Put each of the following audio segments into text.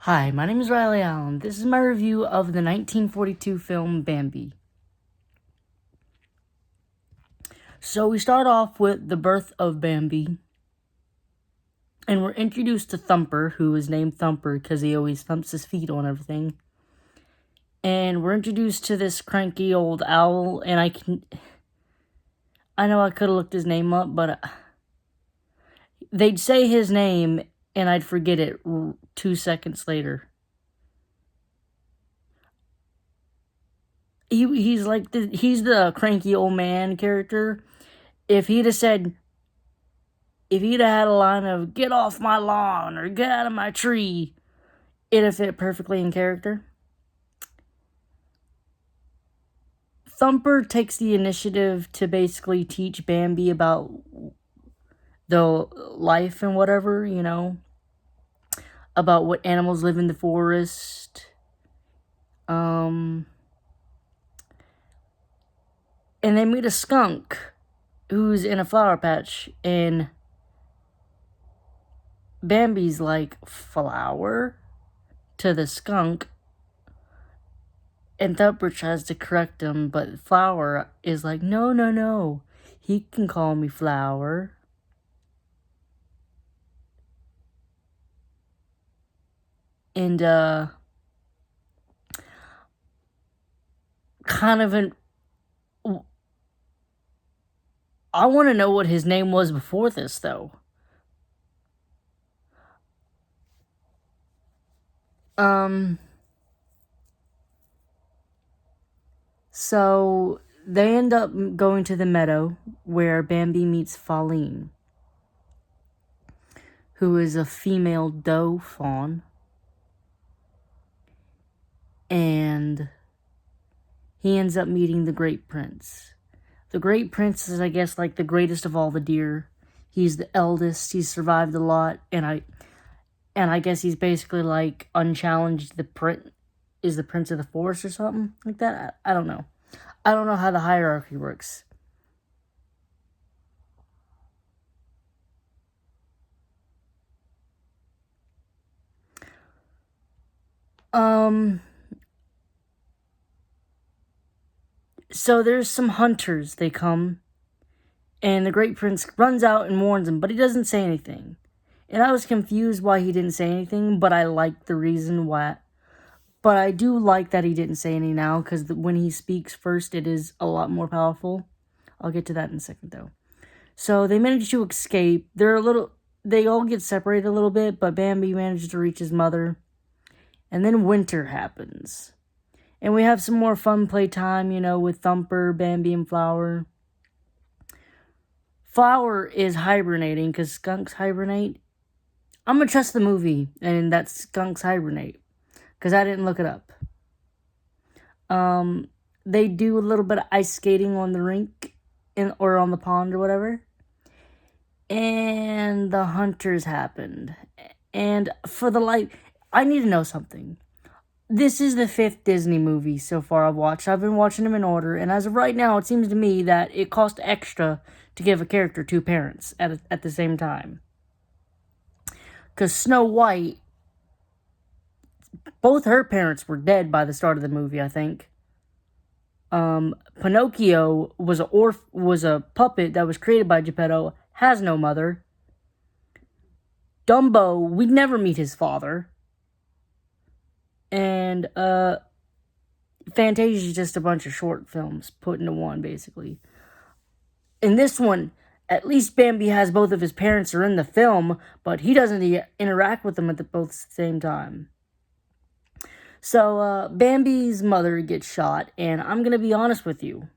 Hi, my name is Riley Allen. This is my review of the 1942 film Bambi. So we start off with the birth of Bambi, and we're introduced to Thumper, who is named Thumper because he always thumps his feet on everything. And we're introduced to this cranky old owl, and I know I could have looked his name up, but they'd say his name, and I'd forget it 2 seconds later. He's the cranky old man character. If he'd have had a line of "get off my lawn" or "get out of my tree," it'd have fit perfectly in character. Thumper takes the initiative to basically teach Bambi about the life and whatever, about what animals live in the forest. And they meet a skunk who's in a flower patch, and Bambi's like, "Flower?" to the skunk, and Thumper tries to correct him, but Flower is like, no, he can call me Flower. And I want to know what his name was before this, though. So they end up going to the meadow where Bambi meets Faline, who is a female doe fawn. And he ends up meeting the Great Prince. The Great Prince is, I guess, like the greatest of all the deer. He's the eldest. He's survived a lot, and I guess he's basically like unchallenged. Is the Prince of the Forest or something like that. I don't know. I don't know how the hierarchy works. So there's some hunters. They come, and the Great Prince runs out and warns them, but he doesn't say anything. And I was confused why he didn't say anything, but I like the reason why. But I do like that he didn't say any now, because when he speaks first, it is a lot more powerful. I'll get to that in a second, though. So they manage to escape. They all get separated a little bit, but Bambi manages to reach his mother. And then winter happens. And we have some more fun playtime, with Thumper, Bambi, and Flower. Flower is hibernating because skunks hibernate. I'm going to trust the movie, and that skunks hibernate, because I didn't look it up. They do a little bit of ice skating on the rink, or on the pond or whatever. And the hunters happened. And I need to know something. This is the 5th Disney movie so far I've watched. I've been watching them in order, and as of right now, it seems to me that it cost extra to give a character 2 parents at the same time. Because Snow White, both her parents were dead by the start of the movie, I think. Pinocchio was a puppet that was created by Geppetto, has no mother. Dumbo, we'd never meet his father. And Fantasia is just a bunch of short films put into one, basically. In this one, at least Bambi has both of his parents are in the film, but he doesn't interact with them at both the same time. So Bambi's mother gets shot, and I'm going to be honest with you.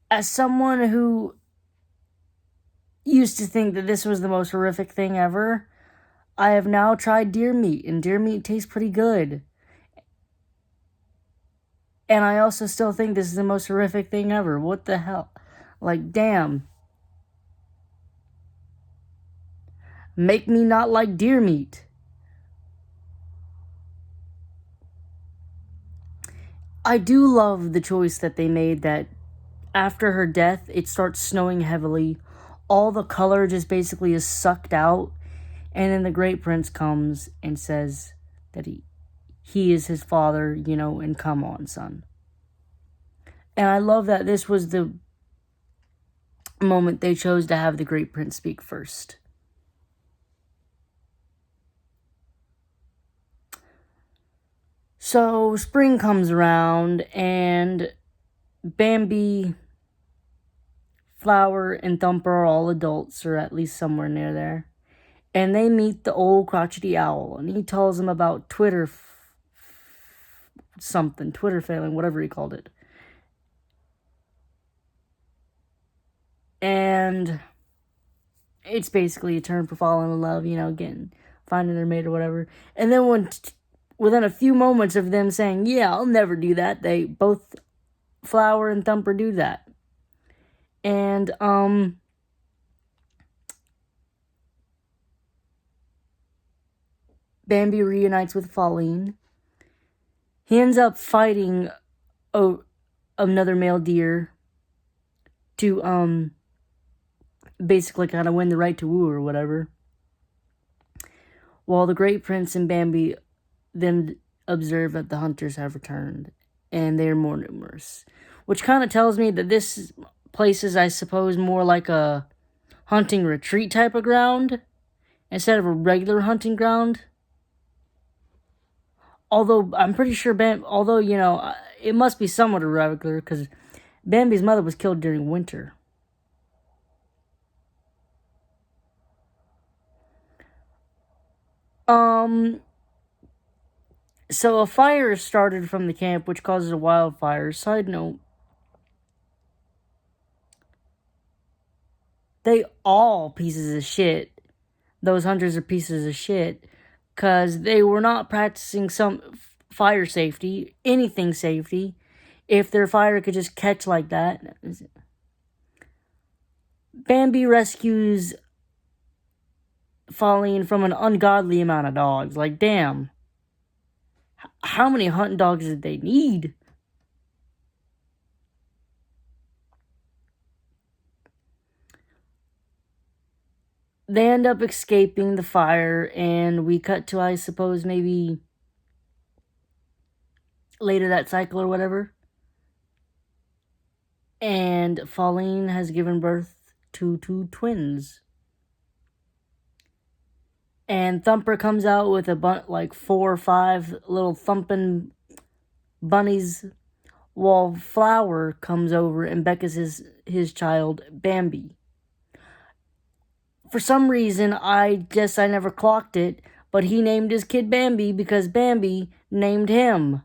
As someone who used to think that this was the most horrific thing ever, I have now tried deer meat, and deer meat tastes pretty good. And I also still think this is the most horrific thing ever. What the hell? Like, damn. Make me not like deer meat. I do love the choice that they made that after her death, it starts snowing heavily all the color just basically is sucked out. And then the Great Prince comes and says that he is his father, and come on, son. And I love that this was the moment they chose to have the Great Prince speak first. So spring comes around, and Bambi, Flower, and Thumper are all adults, or at least somewhere near there. And they meet the old crotchety owl, and he tells them about Twitter failing, whatever he called it. And it's basically a term for falling in love, finding their mate or whatever. And then within a few moments of them saying, yeah, I'll never do that, they both, Flower and Thumper, do that. And, Bambi reunites with Pauline. He ends up fighting another male deer to, basically kind of win the right to woo or whatever. While the Great Prince and Bambi then observe that the hunters have returned, and they are more numerous. Which kind of tells me that this place is, I suppose, more like a hunting retreat type of ground, instead of a regular hunting ground. Although, I'm pretty sure it must be somewhat irregular, because Bambi's mother was killed during winter. So a fire started from the camp, which causes a wildfire. Side note, they all pieces of shit. Those hunters are pieces of shit, because they were not practicing some fire safety, anything safety, if their fire could just catch like that. Bambi rescues Pauline from an ungodly amount of dogs. Like, damn. How many hunting dogs did they need? They end up escaping the fire, and we cut to, I suppose, maybe later that cycle or whatever. And Pauline has given birth to 2 twins. And Thumper comes out with 4 or 5 little thumping bunnies, while Flower comes over and beckons his child, Bambi. For some reason, I guess I never clocked it, but he named his kid Bambi because Bambi named him.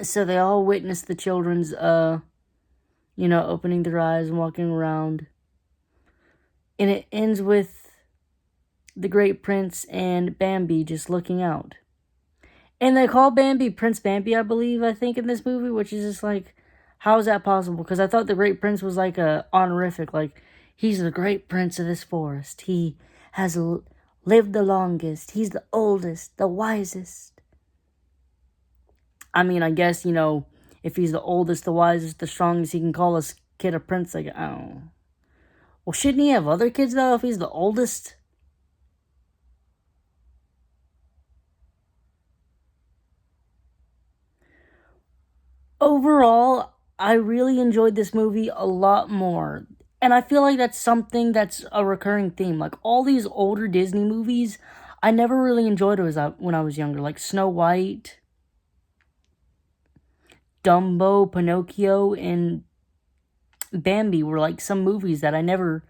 So they all witness the children's, opening their eyes and walking around. And it ends with the Great Prince and Bambi just looking out. And they call Bambi Prince Bambi, I think, in this movie, which is just like, how is that possible? Because I thought the Great Prince was like a honorific, like, he's the Great Prince of this forest. He has lived the longest. He's the oldest, the wisest. I mean, I guess, if he's the oldest, the wisest, the strongest, he can call his kid a prince. Like, I don't know. Well, shouldn't he have other kids, though, if he's the oldest? Overall, I really enjoyed this movie a lot more. And I feel like that's something that's a recurring theme. Like, all these older Disney movies, I never really enjoyed when I was younger. Like Snow White, Dumbo, Pinocchio, and Bambi were like some movies that I never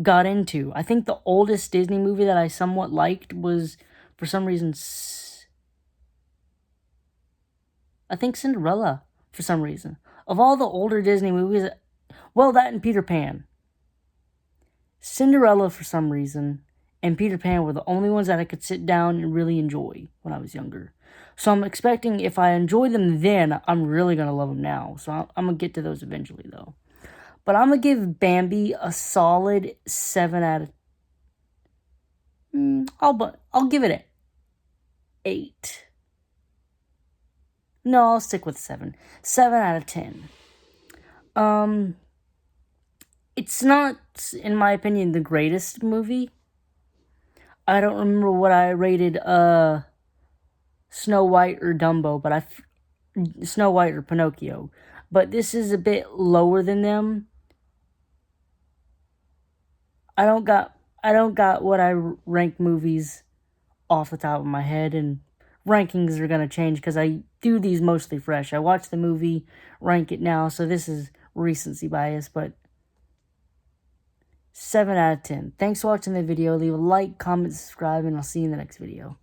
got into. I think the oldest Disney movie that I somewhat liked was, for some reason, I think Cinderella, for some reason. Of all the older Disney movies, well, that and Peter Pan. Cinderella, for some reason, and Peter Pan were the only ones that I could sit down and really enjoy when I was younger. So I'm expecting if I enjoy them then, I'm really going to love them now. So I'm going to get to those eventually, though. But I'm going to give Bambi a solid 7 out of... I'll give it an 8. No, I'll stick with 7. 7 out of 10. It's not, in my opinion, the greatest movie. I don't remember what I rated Snow White or Dumbo, but Snow White or Pinocchio. But this is a bit lower than them. I don't got what I rank movies off the top of my head, and rankings are going to change because I do these mostly fresh. I watch the movie, rank it now, so this is recency bias, but 7 out of 10. Thanks for watching the video. Leave a like, comment, subscribe, and I'll see you in the next video.